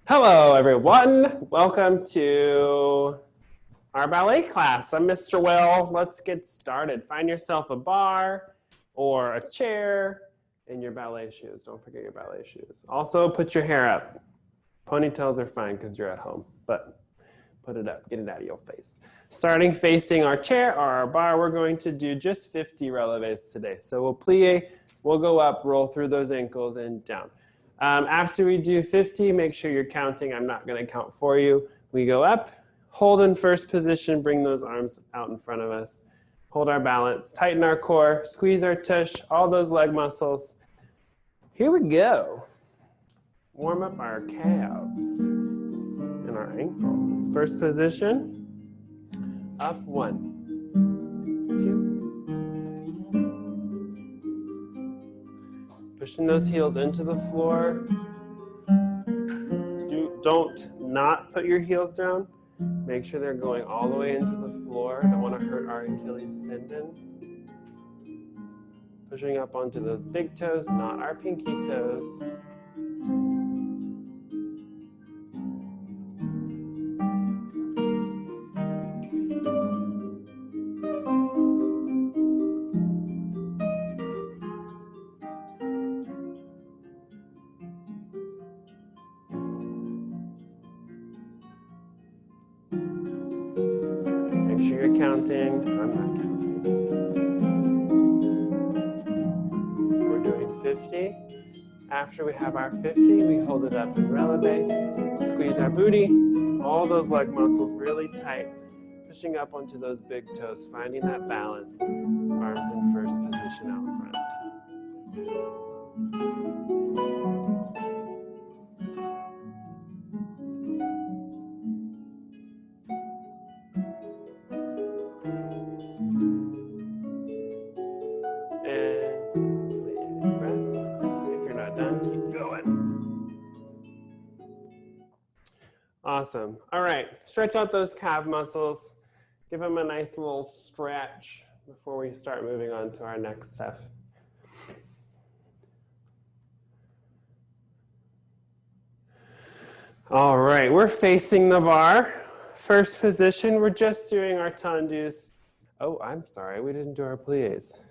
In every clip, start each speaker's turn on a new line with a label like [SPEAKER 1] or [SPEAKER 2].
[SPEAKER 1] Hello, everyone. Welcome to our ballet class. I'm Mr. Will. Let's get started. Find yourself a bar or a chair and your ballet shoes. Don't forget your ballet shoes. Also, put your hair up. Ponytails are fine because you're at home, but put it up. Get it out of your face. Starting facing our chair or our bar, we're going to do just 50 releves today. So we'll plie, we'll go up, roll through those ankles, and down. After we do 50, make sure you're counting. I'm not going to count for you. We go up, hold in first position, bring those arms out in front of us. Hold our balance, tighten our core, squeeze our tush, all those leg muscles. Here we go. Warm up our calves and our ankles. First position, up 1, 2. Pushing those heels into the floor. Don't not put your heels down. Make sure they're going all the way into the floor. Don't want to hurt our Achilles tendon. Pushing up onto those big toes, not our pinky toes. Make sure you're counting. I'm not counting. We're doing 50. After we have our 50, we hold it up in releve. Squeeze our booty. All those leg muscles really tight. Pushing up onto those big toes, finding that balance. Arms in first position out front. And rest. If you're not done, keep going. Awesome. All right, stretch out those calf muscles. Give them a nice little stretch before we start moving on to our next step. All right, we're facing the bar. First position, we're just doing our tendus. Oh, I'm sorry, we didn't do our plies.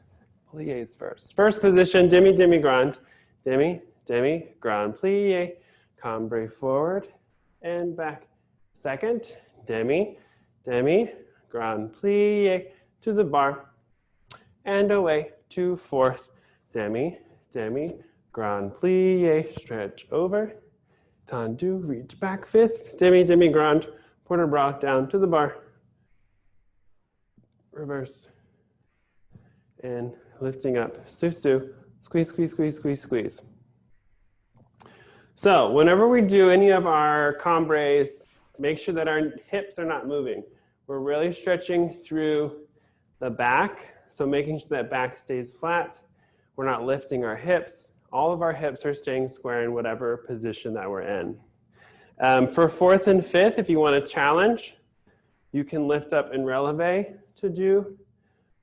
[SPEAKER 1] Plies first. First position, demi, demi, grand. Demi, demi, grand, plie. Cambre forward and back. Second, demi, demi, grand, plie to the bar. And away to fourth, demi, demi, grand, plie. Stretch over. Tendu, reach back. Fifth, demi, demi, grand, port bras down to the bar. Reverse. And lifting up. Susu. Squeeze, squeeze, squeeze, squeeze, squeeze. So whenever we do any of our cambres, make sure that our hips are not moving. We're really stretching through the back, so making sure that back stays flat. We're not lifting our hips. All of our hips are staying square in whatever position that we're in. For fourth and fifth, if you want to challenge, you can lift up in releve to do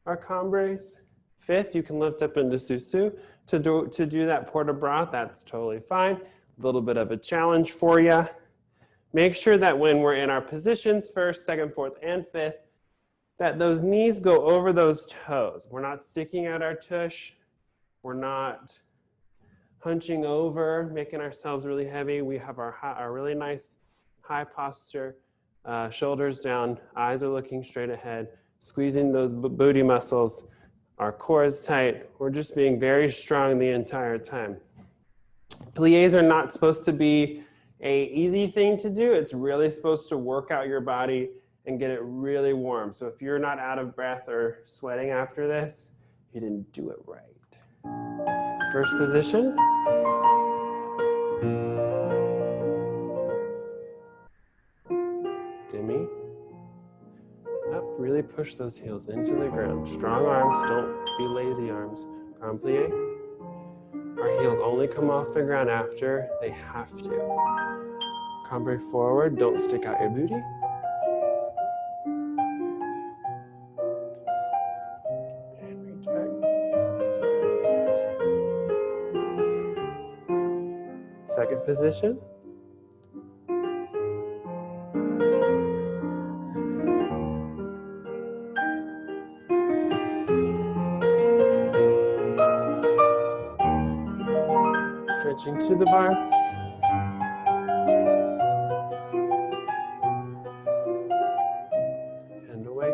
[SPEAKER 1] our cambres. Fifth, you can lift up into susu to do that port-de-bras. That's totally fine. A little bit of a challenge for you. Make sure that when we're in our positions, first, second, fourth, and fifth, that those knees go over those toes. We're not sticking out our tush. We're not hunching over, making ourselves really heavy. We have our really nice high posture, shoulders down, eyes are looking straight ahead, squeezing those booty muscles. Our core is tight. We're just being very strong the entire time. Plies are not supposed to be an easy thing to do. It's really supposed to work out your body and get it really warm. So if you're not out of breath or sweating after this, you didn't do it right. First position. Demi. Up, really push those heels into the ground. Strong arms, don't be lazy arms. Grand plie. Our heels only come off the ground after they have to. Cambre forward, don't stick out your booty. And reach back. Second position. Stretching to the bar. And away.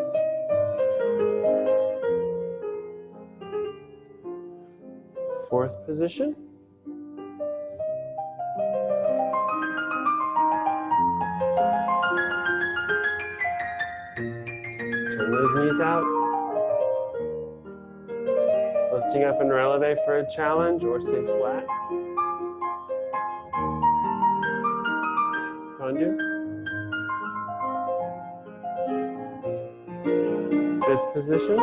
[SPEAKER 1] Fourth position. Turn those knees out. Lifting up and releve for a challenge or stay flat. Tendu. Fifth position.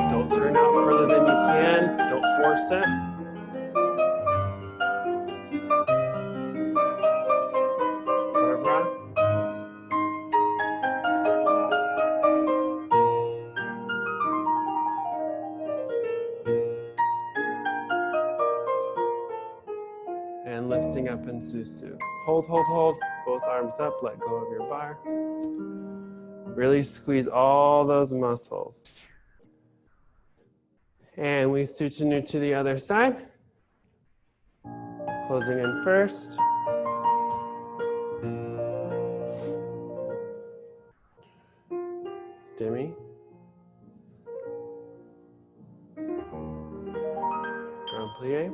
[SPEAKER 1] Don't turn out further than you can. Don't force it. And lifting up in Susu. Hold, hold, hold. Both arms up, let go of your bar. Really squeeze all those muscles. And we Suchinu to the other side. Closing in first. Demi. Grand plie.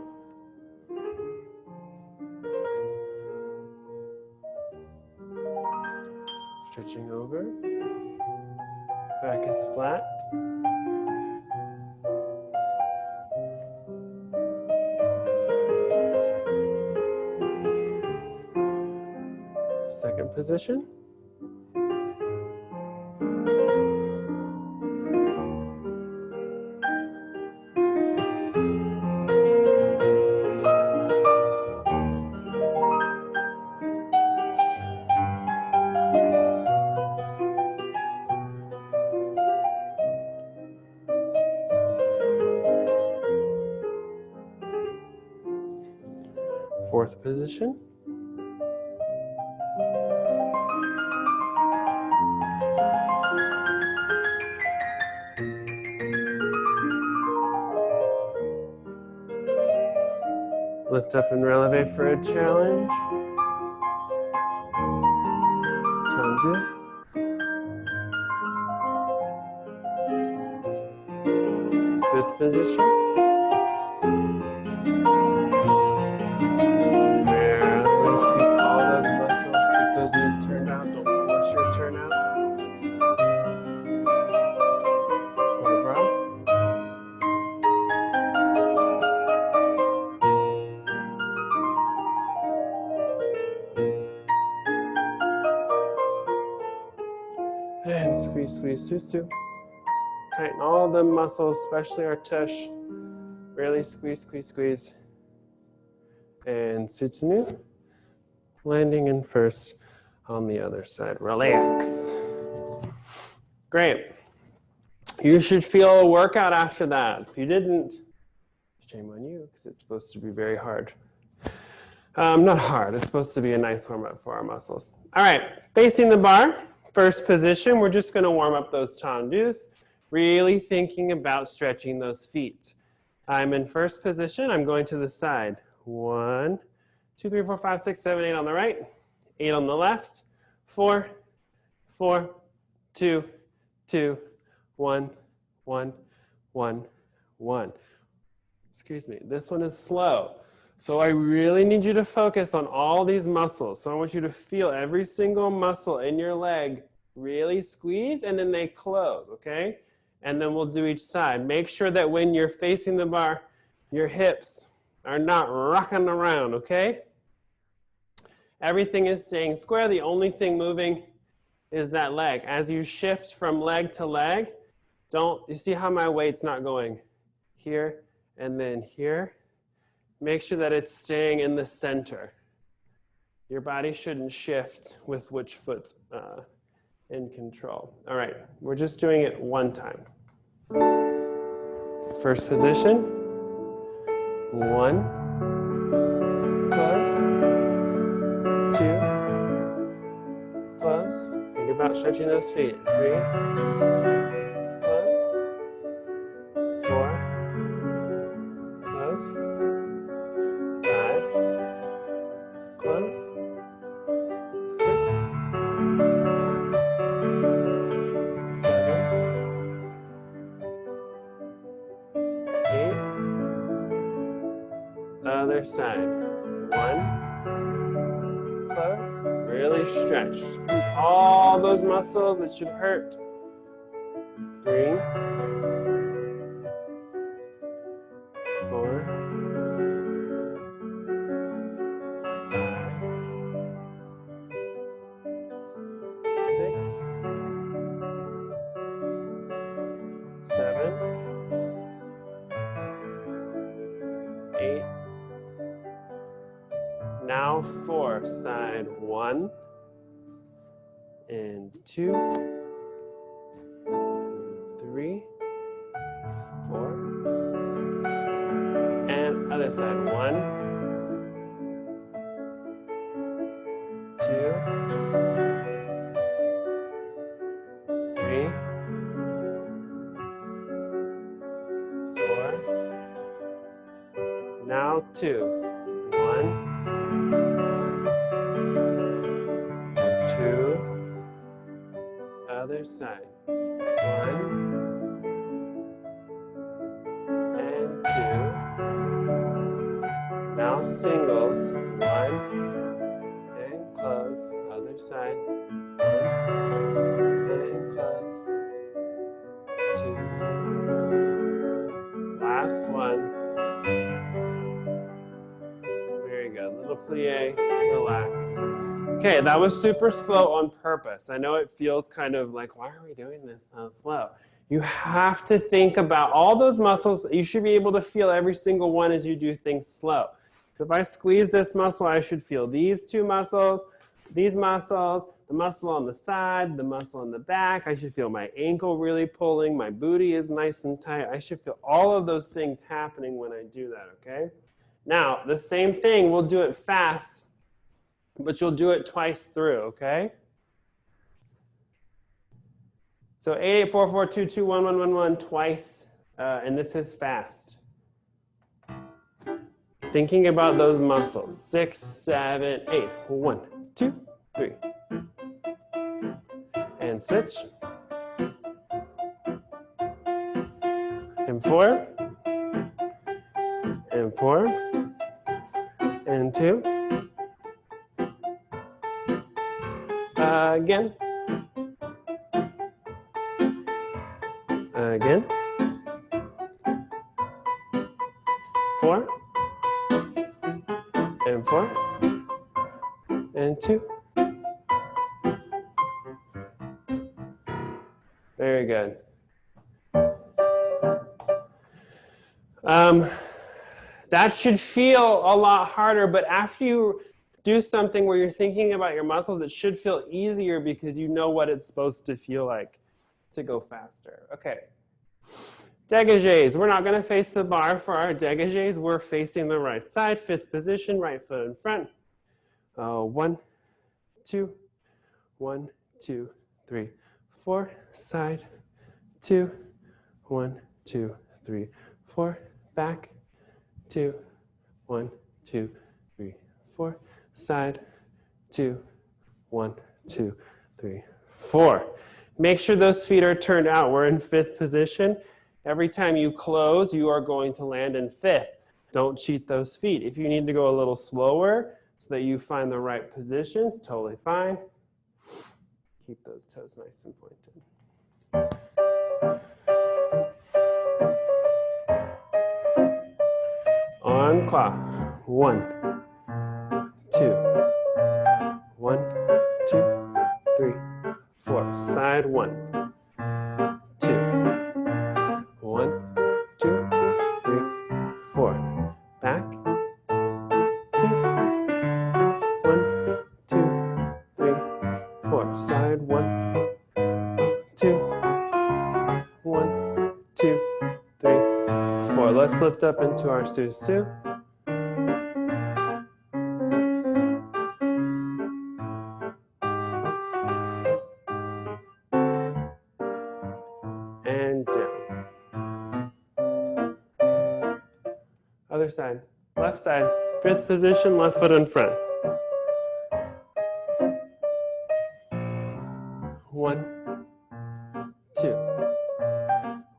[SPEAKER 1] Stretching over. Back is flat. Second position. Fourth position. Lift up and releve for a challenge. Tendu. Fifth position. Really squeeze all those muscles. Keep those knees turned out. Don't force your turn out. And squeeze, squeeze, Susu. Tighten all the muscles, especially our tush. Really squeeze, squeeze, squeeze. And Sutsunu. Landing in first on the other side. Relax. Great. You should feel a workout after that. If you didn't, shame on you, because it's supposed to be very hard. Not hard, it's supposed to be a nice warm up for our muscles. All right, facing the bar. First position, we're just going to warm up those tendus, really thinking about stretching those feet. I'm in first position. I'm going to the side. 1, 2, 3, 4, 5, 6, 7, 8 on the right, 8 on the left, 4, 4, 2, 2, 1, 1, 1, 1. Excuse me. This one is slow. So I really need you to focus on all these muscles. So I want you to feel every single muscle in your leg really squeeze, and then they close, okay? And then we'll do each side. Make sure that when you're facing the bar, your hips are not rocking around, okay? Everything is staying square. The only thing moving is that leg. As you shift from leg to leg, you see how my weight's not going here and then here? Make sure that it's staying in the center. Your body shouldn't shift with which foot's in control. All right, we're just doing it one time. First position. 1, close. 2, close. Think about stretching those feet. 3, close. 4, Other side. One. Close. Really stretch. Squeeze all those muscles. It should hurt. 3. 4. 5. 6. 7. 8. Now 4. Side 1 and 2, 3, 4, and other side. 1, 2, 3, 4. Now 2. 1, 2. Other side. 1 and 2. Now singles. 1 and close. Other side. 1 and close. 2. Last one. Very good. Little plie. Relax. Okay, that was super slow on purpose. I know it feels kind of like, why are we doing this so slow? You have to think about all those muscles. You should be able to feel every single one as you do things slow. So if I squeeze this muscle, I should feel these two muscles, these muscles, the muscle on the side, the muscle on the back. I should feel my ankle really pulling. My booty is nice and tight. I should feel all of those things happening when I do that, okay? Now, the same thing, we'll do it fast, but you'll do it twice through, okay? So 8, 8, 4, 4, 2, 2, 1, 1, 1, 1 twice, and this is fast. Thinking about those muscles. 6, 7, 8. 1, 2, 3. And switch. And 4. And 4. And 2. Again. Again. 4. And 4. And 2. Very good. That should feel a lot harder, but after you do something where you're thinking about your muscles, it should feel easier because you know what it's supposed to feel like to go faster. Okay. Dégagés. We're not going to face the bar for our dégagés. We're facing the right side. 5th position, right foot in front. 1, 2, 1, 2, 3, 4. Side. 2, 1, 2, 3, 4. Back. 2, 1, 2, 3, 4. Side. 2, 1, 2, 3, 4. Make sure those feet are turned out. We're in 5th position. Every time you close, you are going to land in 5th. Don't cheat those feet. If you need to go a little slower so that you find the right positions, totally fine. Keep those toes nice and pointed. On qua. 1, 2, 1, 2, 3, 4. Side 1, 2, 1, 2, 3, 4. Back. 2, 1, 2, 3, 4. Side 1, 2, 1, 2, 3, 4. Let's lift up into our su-su. And down. Other side. Left side. 5th position, left foot in front. 1, 2,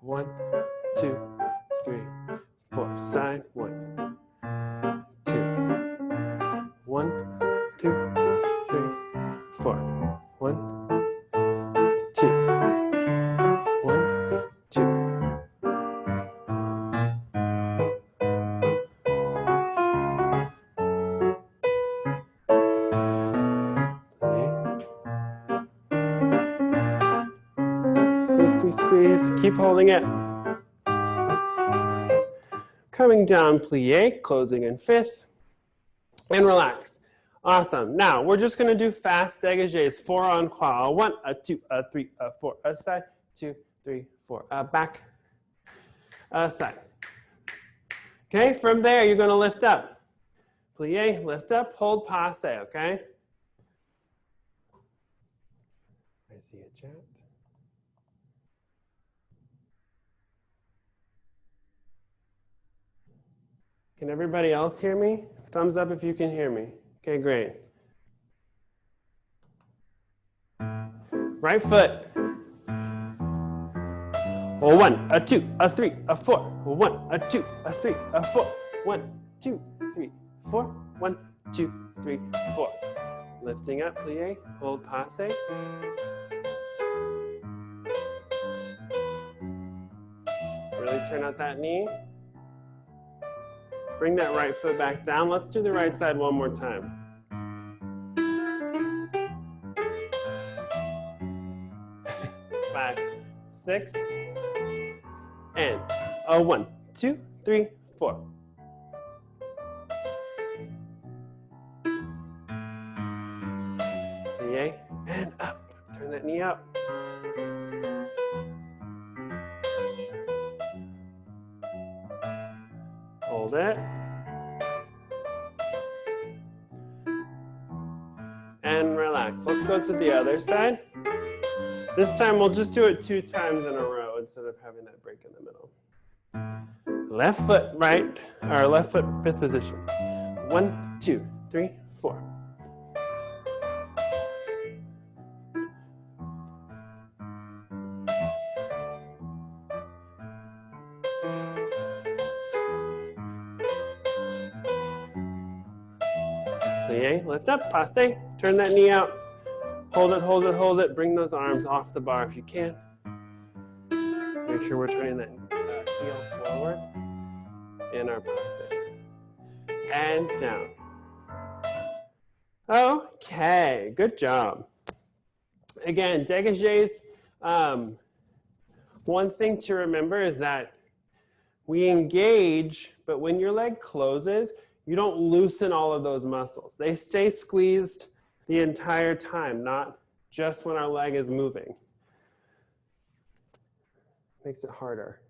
[SPEAKER 1] 1, 2, 3, 4. Side 1, 2, squeeze. Keep holding it. Coming down, plie, closing in fifth. And relax. Awesome. Now, we're just going to do fast dégagés. 4 en croix. 1, a 2, a 3, a 4. A side, 2, 3, 4. A back, a side. Okay, from there, you're going to lift up. Plie, lift up, hold, passe, okay? I see a chat. Can everybody else hear me? Thumbs up if you can hear me. Okay, great. Right foot. 1, a 2, a 3, a 4. 1, a 2, a 3, a 4. 1, 2, 3, 4. 1, 2, 3, 4. Lifting up, plie, hold, passe. Really turn out that knee. Bring that right foot back down. Let's do the right side one more time. 5, 6, and a 1, 2, 3, 4. Plie and up. Turn that knee up. Hold it. And relax. Let's go to the other side. This time we'll just do it 2 times in a row instead of having that break in the middle. Left foot right, or left foot fifth position. 1, 2, 3, 4. Plie, lift up, passe, turn that knee out. Hold it, hold it, hold it. Bring those arms off the bar if you can. Make sure we're turning that heel forward in our passe. And down. Okay, good job. Again, dégagés, one thing to remember is that we engage, but when your leg closes, you don't loosen all of those muscles. They stay squeezed the entire time, not just when our leg is moving. Makes it harder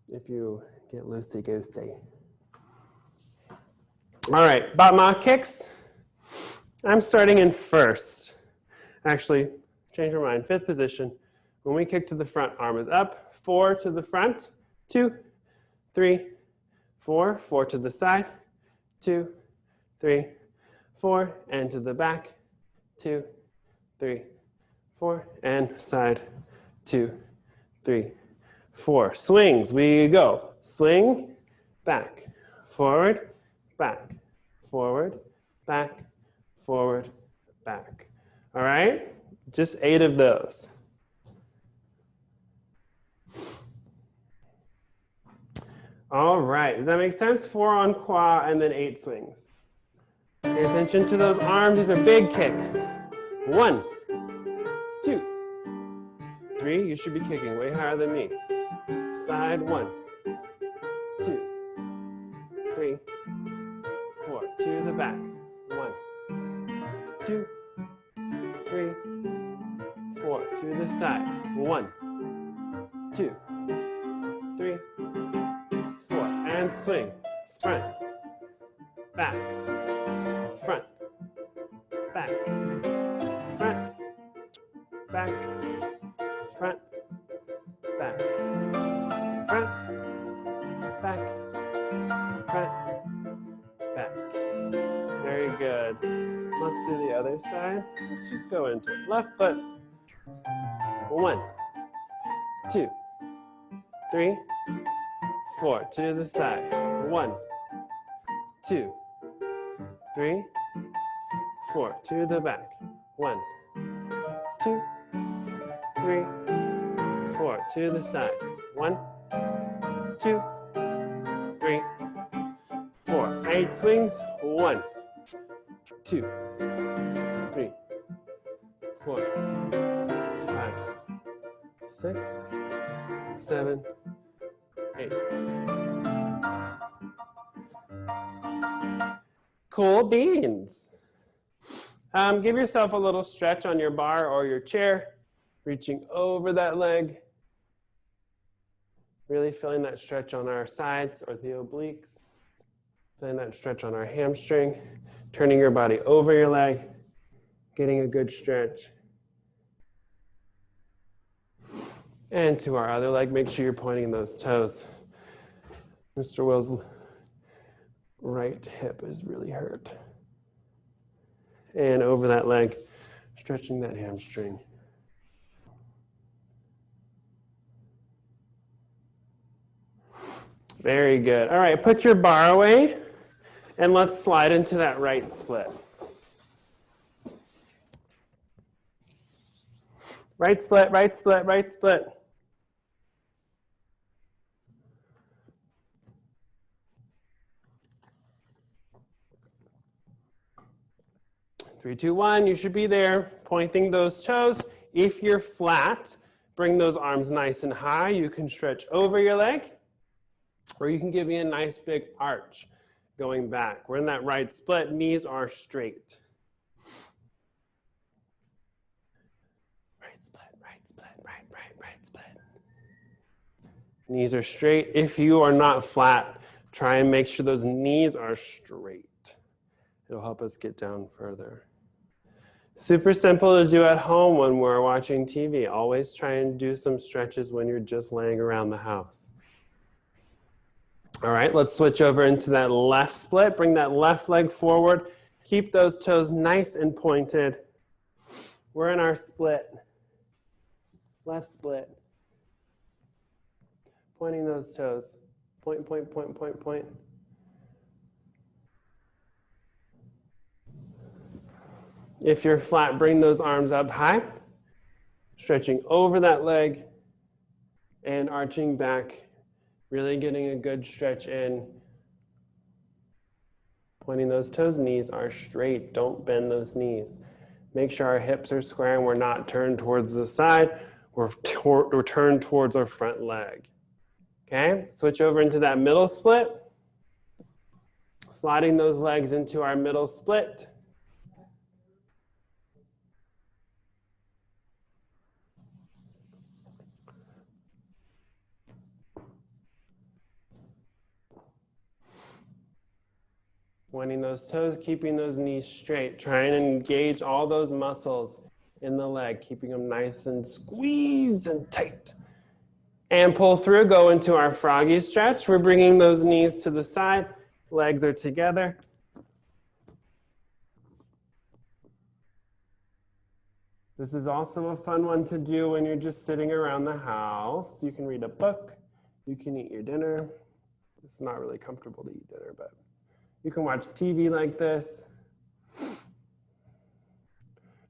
[SPEAKER 1] if you get loosey-goosey. All right, battement kicks. I'm starting in first. Actually, change my mind, fifth position. When we kick to the front, arm is up. 4 to the front, 2, 3, 4. 4 to the side, 2, 3, 4, and to the back, 2, 3, 4, and side, 2, 3, 4. Swings, we go. Swing, back, forward, back, forward, back, forward, back. All right? Just 8 of those. All right, does that make sense? 4 en croix and then 8 swings. Pay attention to those arms. These are big kicks. 1, 2, 3. You should be kicking way higher than me. Side 1, 2, 3, 4. To the back. 1, 2, 3, 4. To the side. 1, 2, 3, 4. And swing. Front, back, front, back, front, back, front, back, front, back, front, back. Very good. Let's do the other side. Let's just go into it. Left foot. 1, 2, 3, 4. To the side. 1, 2, 3, 4. To the back. 1, 2, 3, 4. To the side. 1, 2, 3, 4. 8 swings. 1, 2, 3, 4, 5, 6, 7, 8. Cool beans. Give yourself a little stretch on your bar or your chair, reaching over that leg. Really feeling that stretch on our sides or the obliques. Feeling that stretch on our hamstring. Turning your body over your leg. Getting a good stretch. And to our other leg, make sure you're pointing those toes. Mr. Will's right hip is really hurt. And over that leg, stretching that hamstring. Very good. All right, put your bar away, and let's slide into that right split. Right split, right split, right split. Three, two, one, you should be there, pointing those toes. If you're flat, bring those arms nice and high. You can stretch over your leg, or you can give me a nice big arch going back. We're in that right split, knees are straight. Right split, right split, right split. Knees are straight. If you are not flat, try and make sure those knees are straight. It'll help us get down further. Super simple to do at home when we're watching TV. Always try and do some stretches when you're just laying around the house. All right, let's switch over into that left split. Bring that left leg forward. Keep those toes nice and pointed. We're in our split. Left split. Pointing those toes. Point, point, point, point, point. If you're flat, bring those arms up high, stretching over that leg and arching back, really getting a good stretch in. Pointing those toes, knees are straight. Don't bend those knees. Make sure our hips are square and we're not turned towards the side. We're turned towards our front leg. Okay, switch over into that middle split. Sliding those legs into our middle split. Pointing those toes, keeping those knees straight. Trying to engage all those muscles in the leg, keeping them nice and squeezed and tight. And pull through, go into our froggy stretch. We're bringing those knees to the side, legs are together. This is also a fun one to do when you're just sitting around the house. You can read a book, you can eat your dinner. It's not really comfortable to eat dinner, but you can watch TV like this.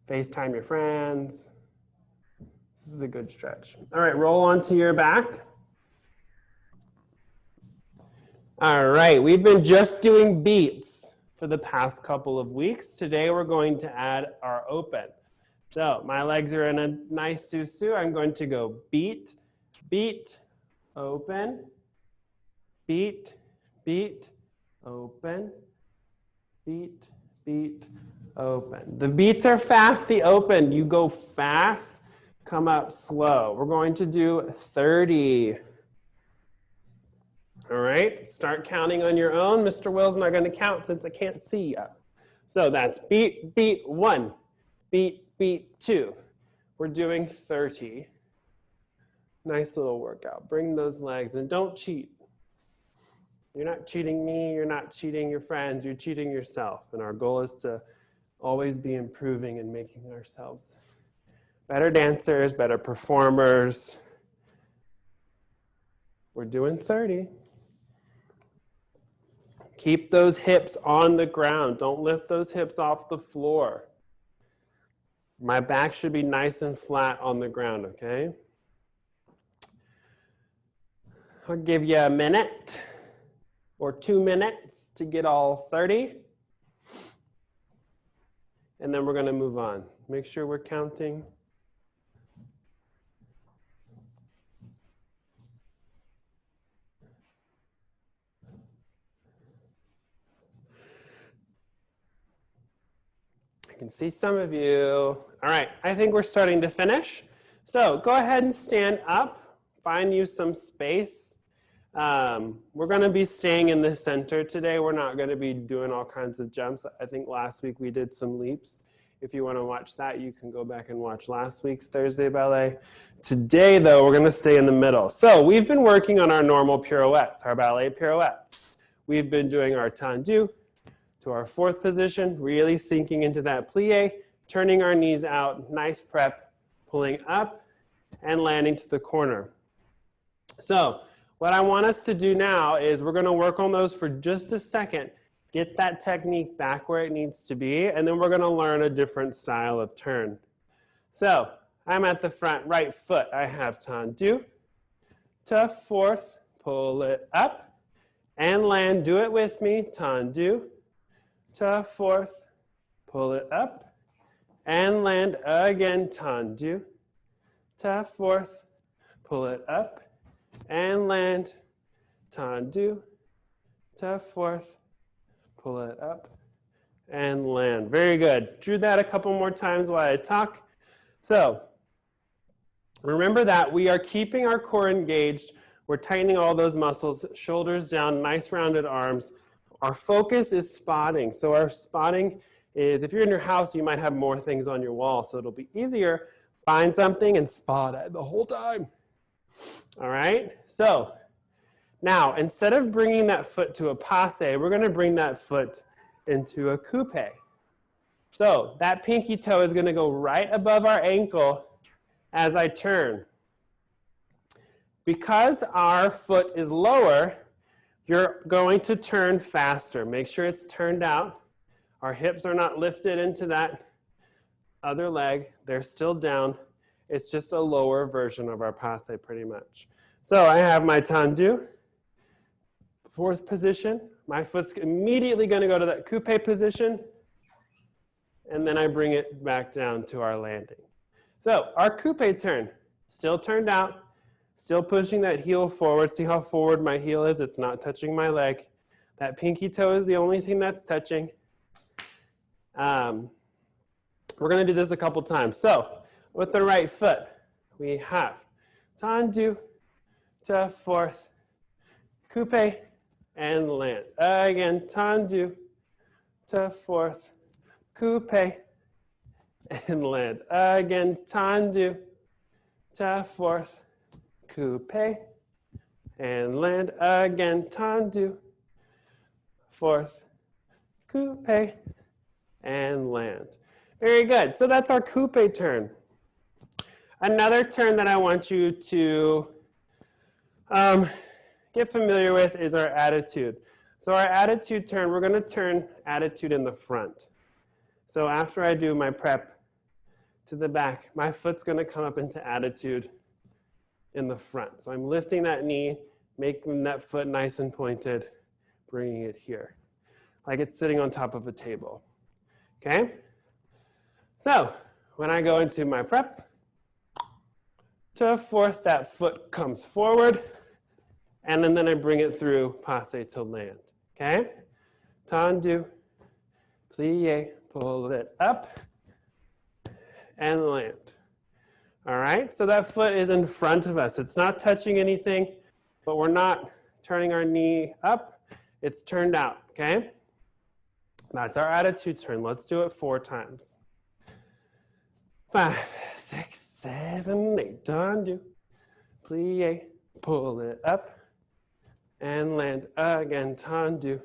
[SPEAKER 1] FaceTime your friends. This is a good stretch. All right, roll onto your back. All right, we've been just doing beats for the past couple of weeks. Today we're going to add our open. So my legs are in a nice susu. I'm going to go beat, beat, open, beat, beat, open, beat, beat, open. The beats are fast, the open. You go fast, come up slow. We're going to do 30. All right, start counting on your own. Mr. Will's not going to count since I can't see you. So that's beat, beat, 1, beat, beat, 2. We're doing 30. Nice little workout. Bring those legs and don't cheat. You're not cheating me, you're not cheating your friends, you're cheating yourself. And our goal is to always be improving and making ourselves better dancers, better performers. We're doing 30. Keep those hips on the ground. Don't lift those hips off the floor. My back should be nice and flat on the ground, okay? I'll give you a minute or 2 minutes to get all 30. And then we're going to move on. Make sure we're counting. can see some of you. All right, I think we're starting to finish. So go ahead and stand up, find you some space. We're going to be staying in the center today. We're not going to be doing all kinds of jumps. I think last week we did some leaps. If you want to watch that, you can go back and watch last week's Thursday ballet. Today, though, we're going to stay in the middle. So we've been working on our normal pirouettes, our ballet pirouettes. We've been doing our tendu to our fourth position, really sinking into that plie, turning our knees out, nice prep, pulling up, and landing to the corner. So what I want us to do now is we're going to work on those for just a second, get that technique back where it needs to be, and then we're going to learn a different style of turn. So I'm at the front right foot. I have tendu to fourth, pull it up, and land. Do it with me. Tendu to fourth, pull it up, and land again. Tendu to fourth, pull it up, and land. Tendu to fourth, pull it up, and land. Very good. Do that a couple more times while I talk. So remember that we are keeping our core engaged. We're tightening all those muscles, shoulders down, nice rounded arms. Our focus is spotting. So our spotting is, if you're in your house, you might have more things on your wall, so it'll be easier. Find something and spot it the whole time. All right? So now, instead of bringing that foot to a passe, we're going to bring that foot into a coupe. So that pinky toe is going to go right above our ankle as I turn. Because our foot is lower, you're going to turn faster. Make sure it's turned out. Our hips are not lifted into that other leg. They're still down. It's just a lower version of our passe pretty much. So I have my tendu, fourth position. My foot's immediately going to go to that coupe position, and then I bring it back down to our landing. So our coupe turn, still turned out, still pushing that heel forward. See how forward my heel is? It's not touching my leg. That pinky toe is the only thing that's touching. We're going to do this a couple times. So with the right foot, we have tendu to fourth, coupe, and land. Again, tendu to fourth, coupe, and land. Again, tendu to fourth, coupe, and land. Again, tendu, fourth, coupe, and land. Very good. So that's our coupe turn. Another turn that I want you to get familiar with is our attitude. So our attitude turn, we're going to turn attitude in the front. So after I do my prep to the back, my foot's going to come up into attitude in the front. So I'm lifting that knee, making that foot nice and pointed, bringing it here, like it's sitting on top of a table. Okay? So when I go into my prep, to fourth, that foot comes forward, and then I bring it through passe to land. Okay? Tendu, plie, pull it up, and land. All right? So that foot is in front of us. It's not touching anything, but we're not turning our knee up. It's turned out. Okay? That's our attitude turn. Let's do it 4 times. 5, 6, 7, 8. Tendu, plie, pull it up, and land. Again, tendu,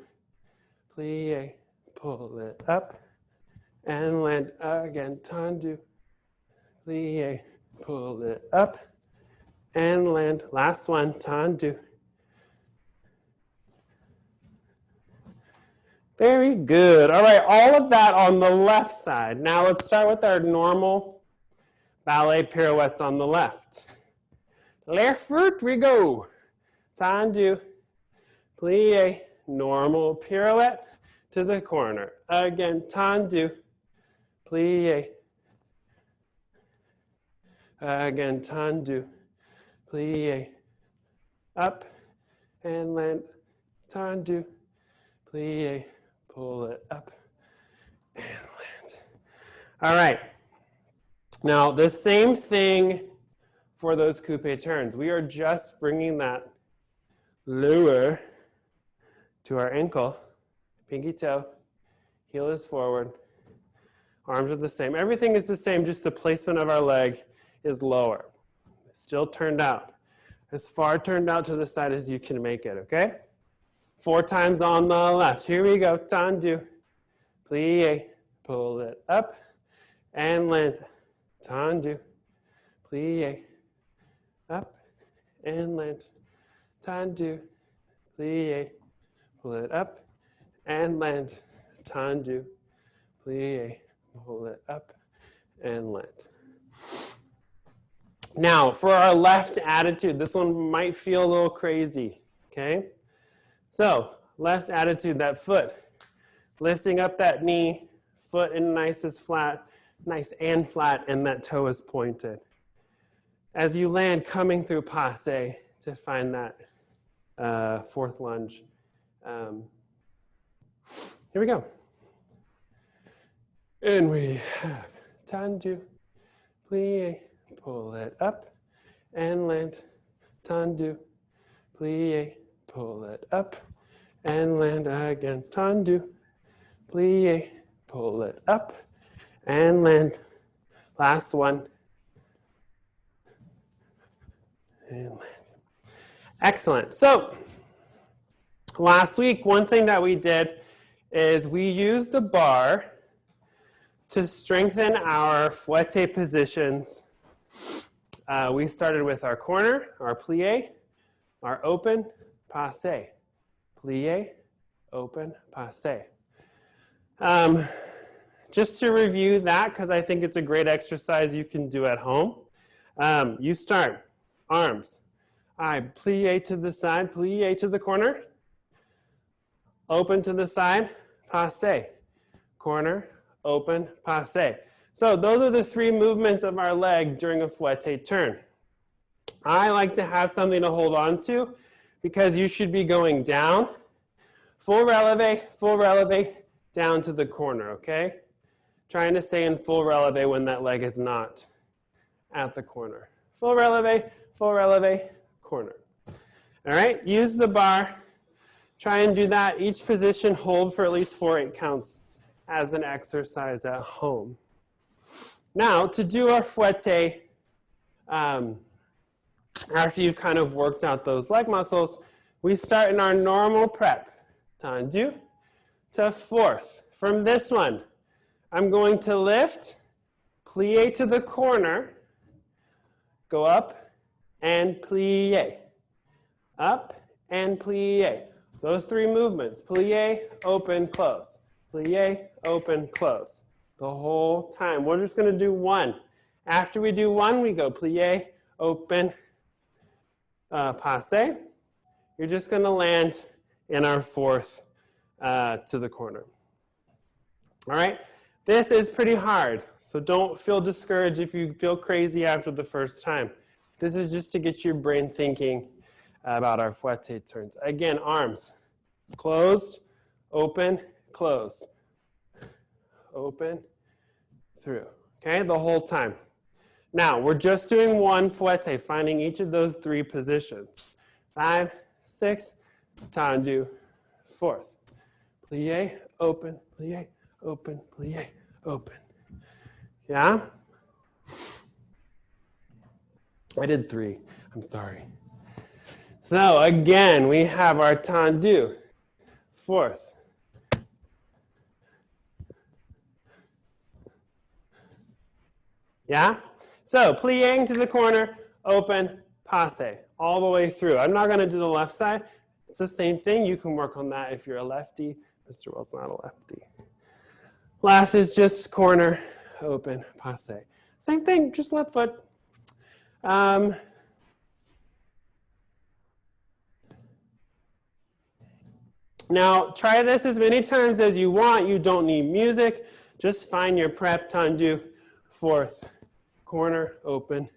[SPEAKER 1] plie, pull it up, and land. Again, tendu, plie, pull it up, and land. Last one, tendu. Very good. All right, all of that on the left side. Now let's start with our normal ballet pirouettes on the left. Left foot, we go. Tendu, plie, normal pirouette to the corner. Again, tendu, plie. Again, tendu, plie. Up and land. Tendu, plie. Pull it up and land. All right. Now, the same thing for those coupe turns. We are just bringing that lower to our ankle, pinky toe, heel is forward, arms are the same. Everything is the same, just the placement of our leg is lower. Still turned out. As far turned out to the side as you can make it, okay? 4 times on the left. Here we go. Tendu. Plie. Pull it up and land. Tendu. Plie. Up and land. Tendu. Plie. Pull it up and land. Tendu. Plie. Pull it up and land. Now, for our left attitude, this one might feel a little crazy, okay? So, left attitude, that foot, lifting up that knee, foot in nice and flat, and that toe is pointed. As you land, coming through passe to find that fourth lunge. Here we go. And we have tendu, plie, pull it up and land, tendu, plie, pull it up and land again, tendu, plie, pull it up and land. Last one. And land. Excellent. So last week, one thing that we did is we used the bar to strengthen our fouette positions. We started with our corner, our plie, our open, passe. Plie, open, passe. Just to review that, because I think it's a great exercise you can do at home. You start, arms. I plie to the side, plie to the corner. Open to the side, passe. Corner, open, passe. So those are the 3 movements of our leg during a fouette turn. I like to have something to hold on to because you should be going down, full releve, down to the corner, okay? Trying to stay in full releve when that leg is not at the corner. Full releve, corner. All right, use the bar. Try and do that. Each position, hold for at least 4-8 counts as an exercise at home. Now, to do our fouette, after you've kind of worked out those leg muscles, we start in our normal prep. Tendu to fourth. From this one, I'm going to lift, plie to the corner, go up and plie. Up and plie. Those 3 movements, plie, open, close. Plie, open, close. The whole time. We're just going to do 1. After we do 1, we go plie, open, passe. You're just going to land in our fourth to the corner. All right? This is pretty hard, so don't feel discouraged if you feel crazy after the first time. This is just to get your brain thinking about our fouette turns. Again, arms. Closed, open, closed. Open, through. Okay, the whole time. Now, we're just doing 1 fouette, finding each of those 3 positions. 5, 6, tendu, fourth. Plie, open, plie, open, plie, open. Yeah? I did 3. I'm sorry. So, again, we have our tendu, fourth. Yeah? So, plieing to the corner, open, passe, all the way through. I'm not going to do the left side. It's the same thing. You can work on that if you're a lefty. Mr. Will's not a lefty. Left is just corner, open, passe. Same thing, just left foot. Now, try this as many times as you want. You don't need music. Just find your prep, tendu, fourth. Corner, open,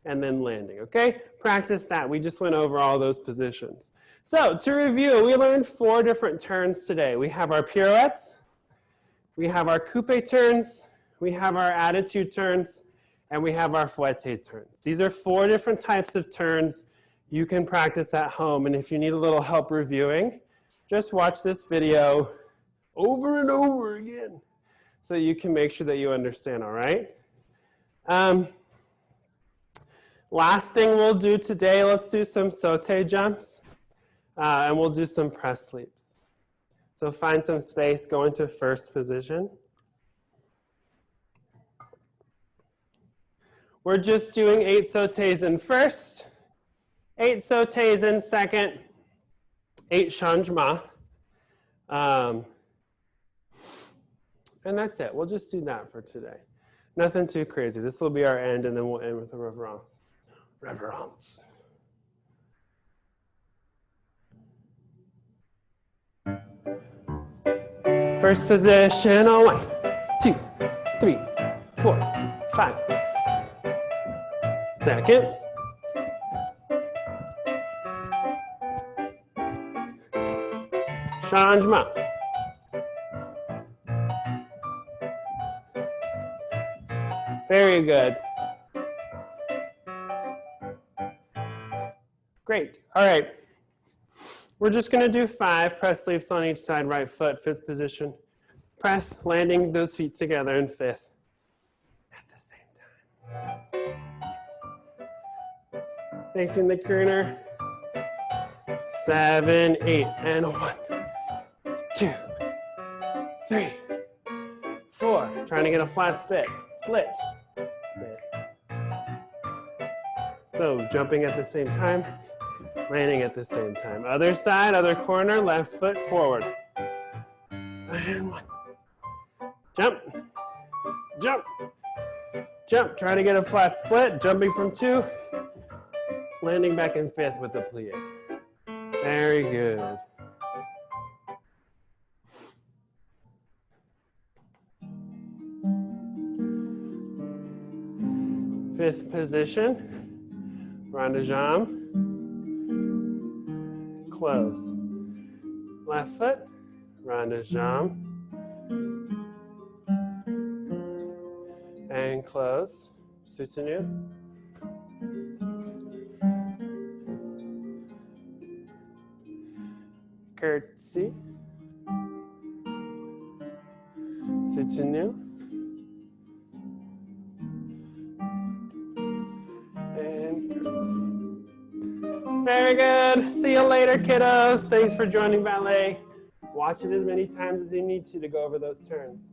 [SPEAKER 1] and then landing, okay? Practice that. We just went over all those positions. So, to review, we learned 4 different turns today. We have our pirouettes, We have our coupe turns, we have our attitude turns, and we have our fouette turns. These are 4 different types of turns you can practice at home. And if you need a little help reviewing, just watch this video over and over again so you can make sure that you understand, all right? Last thing we'll do today, let's do some sauté jumps, and we'll do some press leaps. So find some space, go into first position. We're just doing 8 sautés in first, 8 sautés in second, 8 changements. And that's it. We'll just do that for today. Nothing too crazy. This will be our end, and then we'll end with the reverence. Reverence. First position on 1, 2, 3, 4, 5. Second. Changement. Very good. Great. All right. We're just going to do 5 press leaps on each side, right foot, 5th position. Press, landing those feet together in 5th at the same time. Facing the corner. 7, 8, and 1, 2, 3, 4. Trying to get a flat split. Split. Split. So jumping at the same time, landing at the same time. Other side, other corner, left foot forward. And 1. Jump. Jump. Jump. Try to get a flat split. Jumping from 2. Landing back in 5th with the plie. Very good. Fifth position, rond de jambe, close. Left foot, rond de jambe, and close, soutenu. Curtsy, soutenu, and curtsy. Very good. See you later, kiddos. Thanks for joining ballet. Watch it as many times as you need to go over those turns.